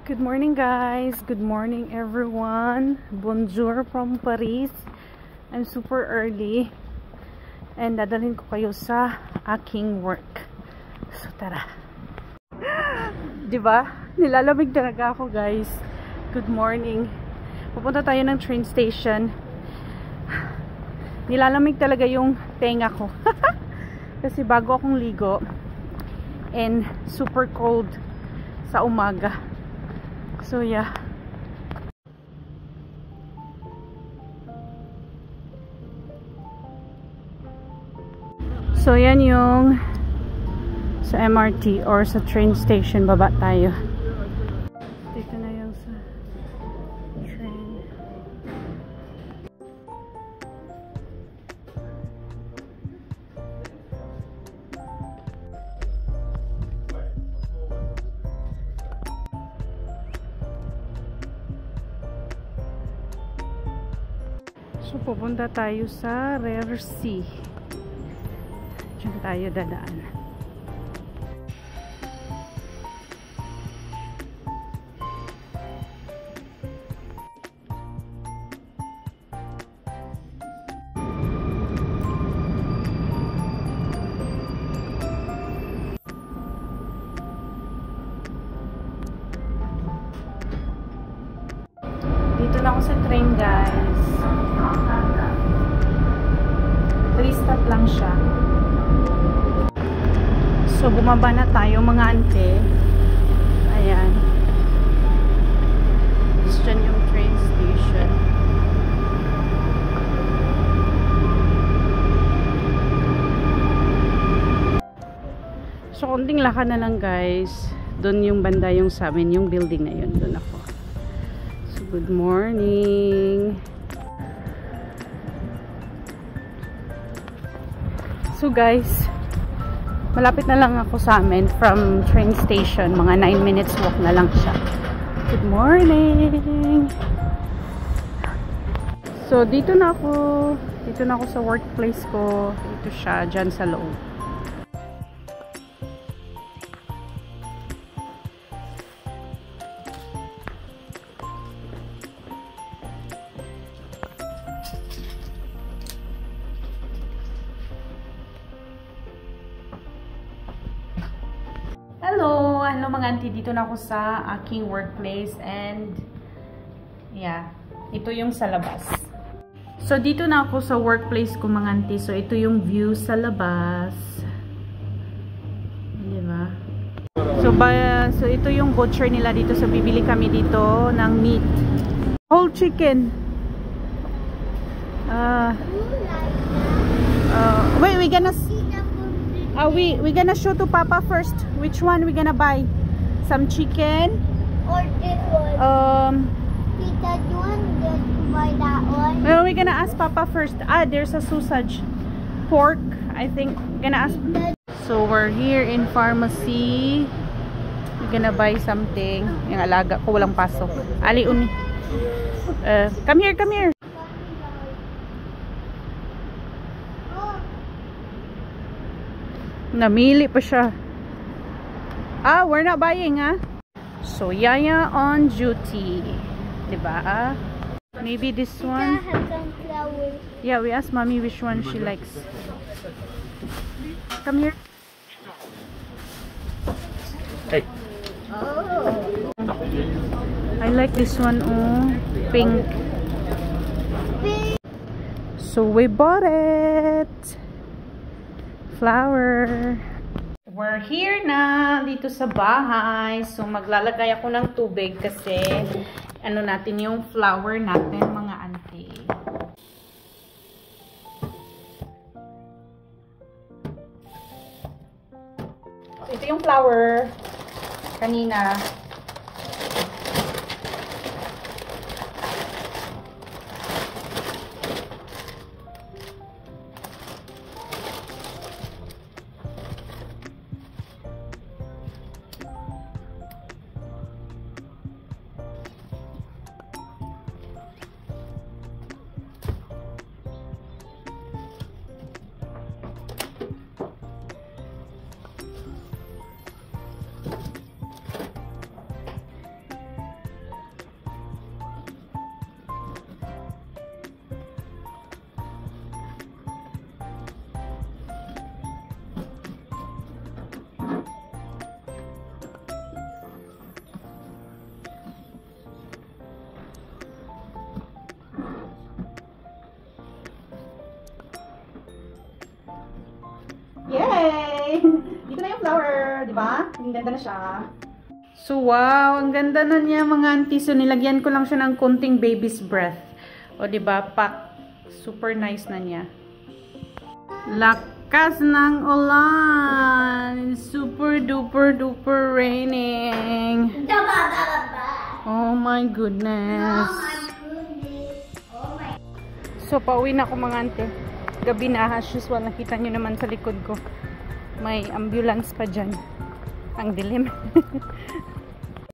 Good morning guys, good morning everyone. Bonjour from Paris. I'm super early and dadalhin ko kayo sa aking work. So tara. Diba? Nilalamig talaga ako guys. Good morning. Pupunta tayo ng train station. Nilalamig talaga yung tenga ko. Kasi bago akong ligo and super cold sa umaga. So yeah. So yan yung sa MRT or sa train station, baba tayo. Dito na yung sa train. So, pupunta tayo sa Rare Sea. Diyan tayo dadaan. Dito na ako sa train, guys. 3 stop lang siya. So, bumaba na tayo mga ante. Ayan. Diyan yung train station. So, konting lakad na lang guys. Doon yung banda yung sa amin, yung building na yun. Doon ako. So, good morning. So guys, malapit na lang ako sa amin from train station. Mga 9 minutes walk na lang siya. Good morning! So dito na ako. Dito na ako sa workplace ko. Dito siya, dyan sa loob. Hello! Hello mga auntie, dito na ako sa aking workplace and yeah, ito yung sa labas. So dito na ako sa workplace ko mga auntie. So ito yung view sa labas. Diba? So ito yung butcher nila dito. So bibili kami dito ng meat. Whole chicken. Wait, we gonna show to Papa first. Which one we gonna buy? Some chicken? Or this one? That one, just buy that one. Well, we're gonna ask Papa first. There's a sausage. Pork, I think. Gonna ask. So, we're here in pharmacy. We're gonna buy something. Yung alaga ko, walang pasok. Ali, uni. Come here, come here. Namili pa siya. We're not buying, ha? So, Yaya on duty. Diba? Maybe this one. Have some flowers. Yeah, we asked Mommy which one she likes. Come here. Hey. Oh. I like this one, pink. Pink. So, we bought it. Flower. We're here na dito sa bahay. So maglalagay ako ng tubig kasi ano natin yung flower natin mga auntie. Ito yung flower kanina. Ang ganda na siya. So, wow. Ang ganda na niya, mga auntie. So, nilagyan ko lang siya ng konting baby's breath. O, diba? Pack. Super nice na niya. Lakas ng ulan. Super duper duper raining. Oh my goodness. So, pauwi na ako mga ante. Gabi na, as usual. Nakita nyo naman sa likod ko. May ambulance pa dyan. Ang dilim.